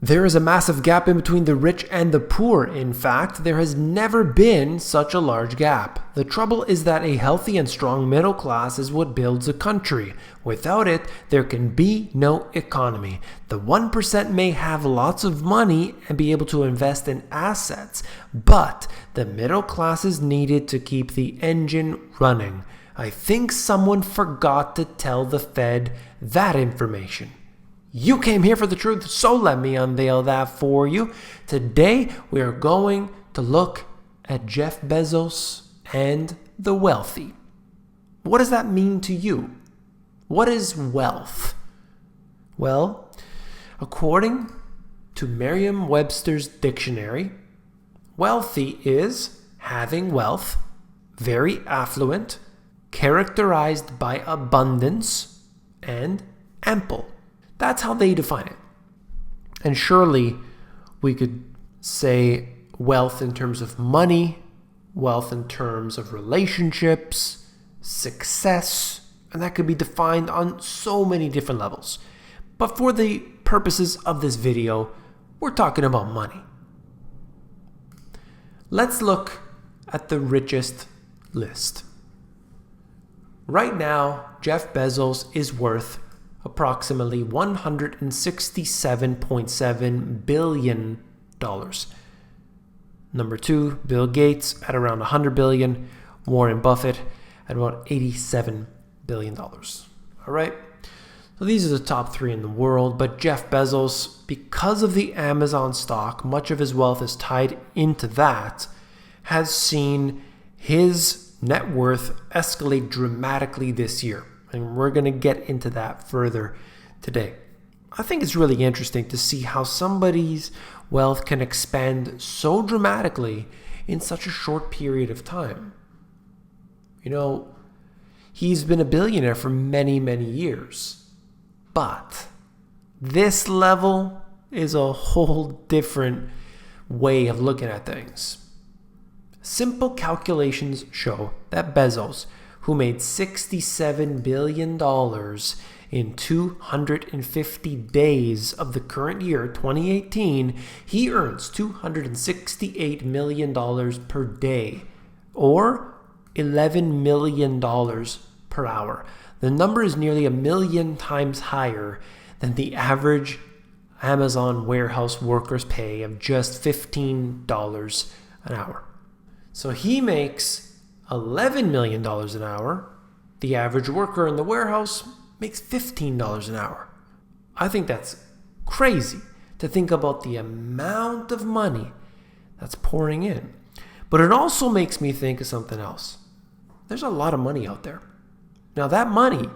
There is a massive gap in between the rich and the poor. In fact, there has never been such a large gap. The trouble is that a healthy and strong middle class is what builds a country. Without it, there can be no economy. The 1% may have lots of money and be able to invest in assets, but the middle class is needed to keep the engine running. I think someone forgot to tell the Fed that information. You came here for the truth, so let me unveil that for you. Today, we are going to look at Jeff Bezos and the wealthy. What does that mean to you? What is wealth? Well, according to Merriam-Webster's dictionary, wealthy is having wealth, very affluent, characterized by abundance, and ample. That's how they define it. And surely we could say wealth in terms of money, wealth in terms of relationships, success, and that could be defined on so many different levels. But for the purposes of this video, we're talking about money. Let's look at the richest list. Right now, Jeff Bezos is worth approximately $167.7 billion. Number 2, Bill Gates at around $100 billion, Warren Buffett at about $87 billion. All right, so these are the top 3 in the world, but Jeff Bezos, because of the Amazon stock, much of his wealth is tied into that, has seen his net worth escalate dramatically this year. And we're going to get into that further today. I think it's really interesting to see how somebody's wealth can expand so dramatically in such a short period of time. You know, he's been a billionaire for many, many years. But this level is a whole different way of looking at things. Simple calculations show that Bezos, who made $67 billion in 250 days of the current year, 2018, he earns $268 million per day, or $11 million per hour. The number is nearly 1 million times higher than the average Amazon warehouse worker's pay of just $15 an hour. So he makes $11 million an hour. The average worker in the warehouse makes $15 an hour. I think that's crazy to think about the amount of money that's pouring in. But it also makes me think of something else. There's a lot of money out there. Now that money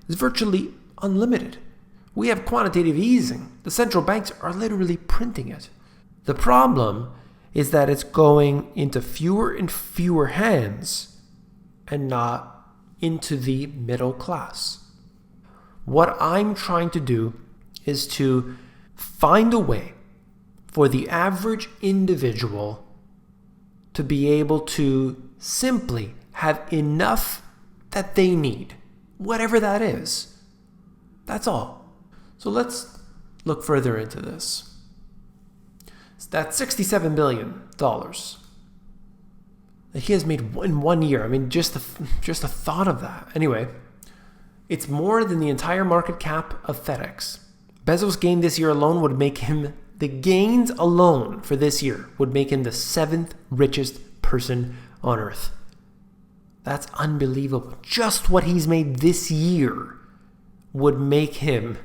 is virtually unlimited. We have quantitative easing. The central banks are literally printing it. The problem is that it's going into fewer and fewer hands and not into the middle class. What I'm trying to do is to find a way for the average individual to be able to simply have enough that they need, whatever that is. That's all. So let's look further into this. That's $67 billion that he has made in 1 year. I mean, just the thought of that. Anyway, it's more than the entire market cap of FedEx. Bezos' gain this year alone would make him, the gains alone for this year would make him the 7th richest person on earth. That's unbelievable. Just what he's made this year would make him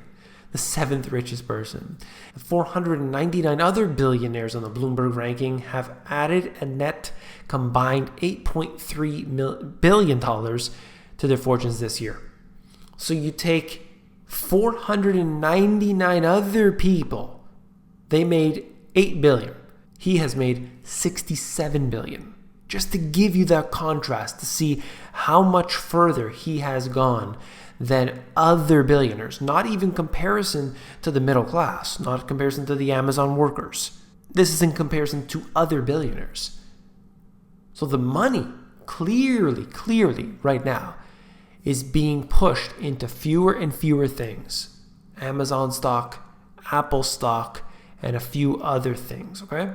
the 7th richest person. 499 other billionaires on the Bloomberg ranking have added a net combined $8.3 billion to their fortunes this year. So you take 499 other people, they made $8 billion. He has made $67 billion. Just to give you that contrast, to see how much further he has gone than other billionaires. Not even comparison to the middle class, not comparison to the Amazon workers. This is in comparison to other billionaires. So the money clearly right now is being pushed into fewer and fewer things. Amazon stock, Apple stock, and a few other things, okay?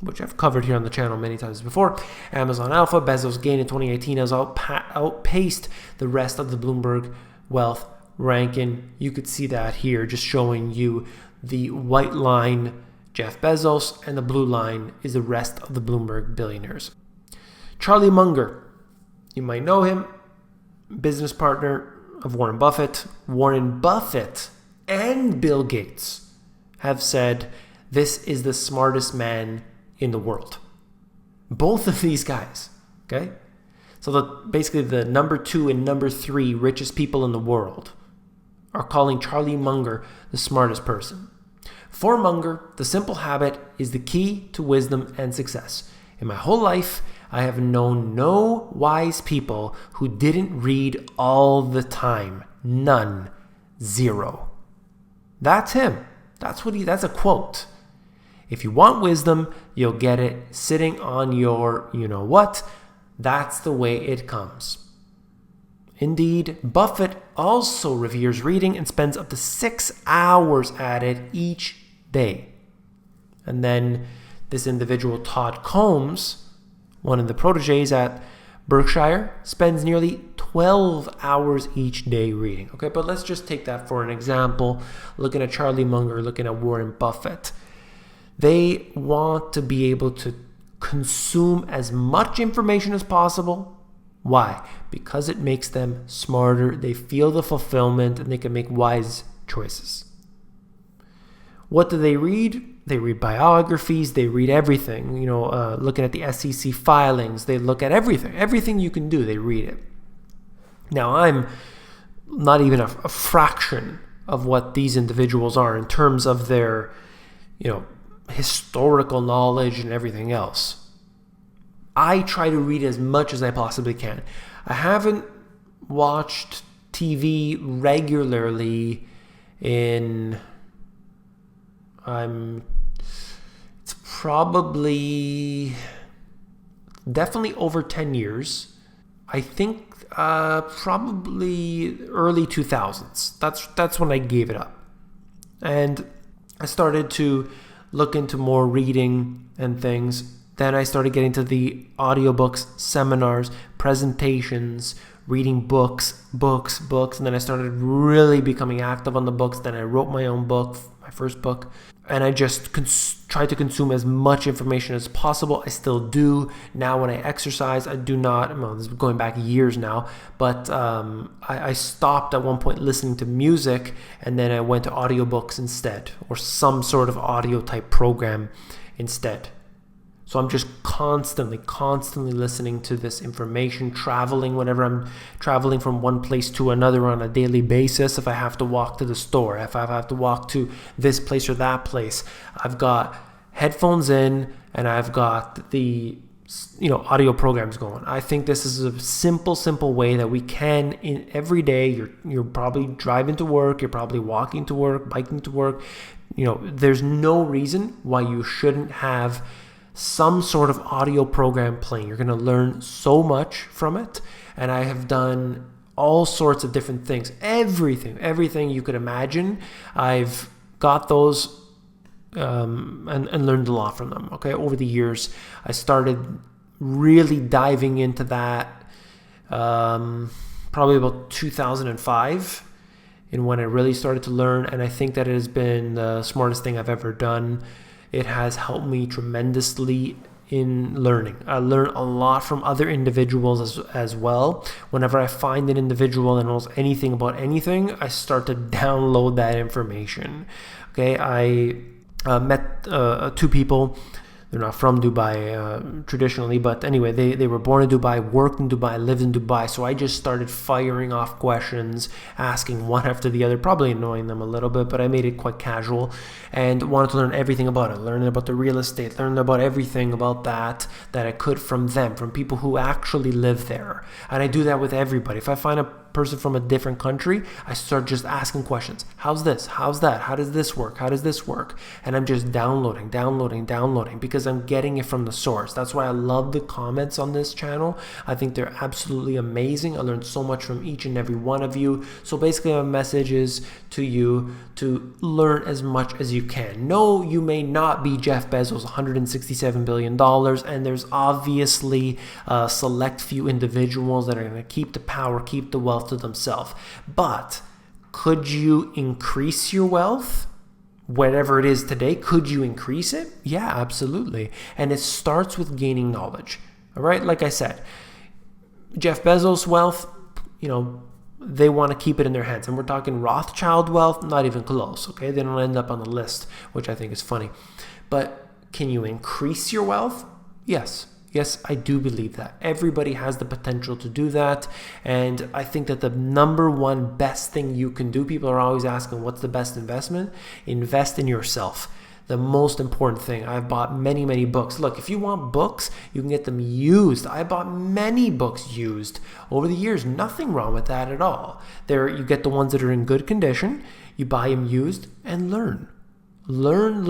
Which I've covered here on the channel many times before. Amazon Alpha, Bezos' gain in 2018 has outpaced the rest of the Bloomberg wealth ranking. You could see that here, just showing you the white line, Jeff Bezos, and the blue line is the rest of the Bloomberg billionaires. Charlie Munger, you might know him, business partner of Warren Buffett. Warren Buffett and Bill Gates have said this is the smartest man in the world. Both of these guys, okay? So basically the number 2 and number 3 richest people in the world are calling Charlie Munger the smartest person. For Munger, the simple habit is the key to wisdom and success. In my whole life, I have known no wise people who didn't read all the time. None. Zero. That's him. That's a quote. If you want wisdom, you'll get it sitting on your you-know-what. That's the way it comes. Indeed, Buffett also reveres reading and spends up to 6 hours at it each day. And then this individual, Todd Combs, one of the proteges at Berkshire, spends nearly 12 hours each day reading. Okay, but let's just take that for an example. Looking at Charlie Munger, looking at Warren Buffett. They want to be able to consume as much information as possible. Why? Because it makes them smarter. They feel the fulfillment and they can make wise choices. What do they read? They read biographies. They read everything. Looking at the SEC filings. They look at everything. Everything you can do, they read it. Now, I'm not even a fraction of what these individuals are in terms of their, historical knowledge and everything else. I try to read as much as I possibly can. I haven't watched TV regularly in it's probably definitely over 10 years. I think probably early 2000s. That's when I gave it up. And I started to look into more reading and things. Then I started getting to the audiobooks, seminars, presentations, reading books, and then I started really becoming active on the books. Then I wrote my own book, my first book, and I just tried to consume as much information as possible. I still do. Now when I exercise, I do not, this is going back years now, but I stopped at one point listening to music, and then I went to audiobooks instead, or some sort of audio type program instead. So I'm just constantly listening to this information, traveling whenever I'm traveling from one place to another on a daily basis. If I have to walk to the store, if I have to walk to this place or that place, I've got headphones in and I've got the audio programs going. I think this is a simple way that we can, in every day, you're probably driving to work, you're probably walking to work, biking to work. There's no reason why you shouldn't have some sort of audio program playing. You're going to learn so much from it. And I have done all sorts of different things. Everything you could imagine. I've got those and learned a lot from them. Okay, over the years, I started really diving into that probably about 2005 and when I really started to learn. And I think that it has been the smartest thing I've ever done. It has helped me tremendously in learning. I learn a lot from other individuals as well. Whenever I find an individual that knows anything about anything, I start to download that information. Okay, I met 2 people. They're not from Dubai traditionally, but anyway, they were born in Dubai, worked in Dubai, lived in Dubai. So I just started firing off questions, asking one after the other, probably annoying them a little bit, but I made it quite casual and wanted to learn everything about it, learning about the real estate, learning about everything about that I could from them, from people who actually live there. And I do that with everybody. If I find a person from a different country, I start just asking questions. How's this? How's that? How does this work? How does this work? And I'm just downloading because I'm getting it from the source. That's why I love the comments on this channel. I think they're absolutely amazing. I learned so much from each and every one of you. So basically my message is to you to learn as much as you can. No, you may not be Jeff Bezos, $167 billion, and there's obviously a select few individuals that are going to keep the power, keep the wealth to themselves. But could you increase your wealth? Whatever it is today, could you increase it? Yeah, absolutely. And it starts with gaining knowledge. All right, like I said, Jeff Bezos' wealth, they want to keep it in their hands. And we're talking Rothschild wealth, not even close, okay? They don't end up on the list, which I think is funny. But can you increase your wealth? Yes. Yes, I do believe that. Everybody has the potential to do that. And I think that the number one best thing you can do, people are always asking, what's the best investment? Invest in yourself. The most important thing. I've bought many, many books. Look, if you want books, you can get them used. I bought many books used over the years. Nothing wrong with that at all. You get the ones that are in good condition. You buy them used and learn. Learn.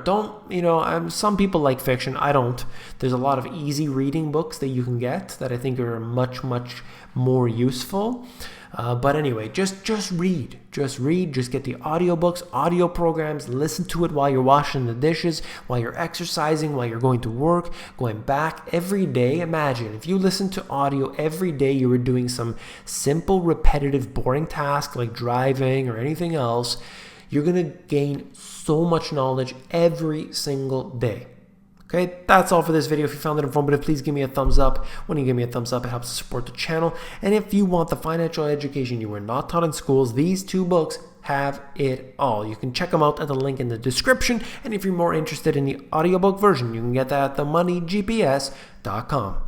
Don't, some people like fiction. I don't. There's a lot of easy reading books that you can get that I think are much, much more useful. But anyway, just read. Just get the audiobooks, audio programs, listen to it while you're washing the dishes, while you're exercising, while you're going to work, going back every day. Imagine if you listen to audio every day, you were doing some simple, repetitive, boring task like driving or anything else. You're going to gain so much knowledge every single day. Okay, that's all for this video. If you found it informative, please give me a thumbs up. When you give me a thumbs up, it helps support the channel. And if you want the financial education you were not taught in schools, these two books have it all. You can check them out at the link in the description. And if you're more interested in the audiobook version, you can get that at themoneygps.com.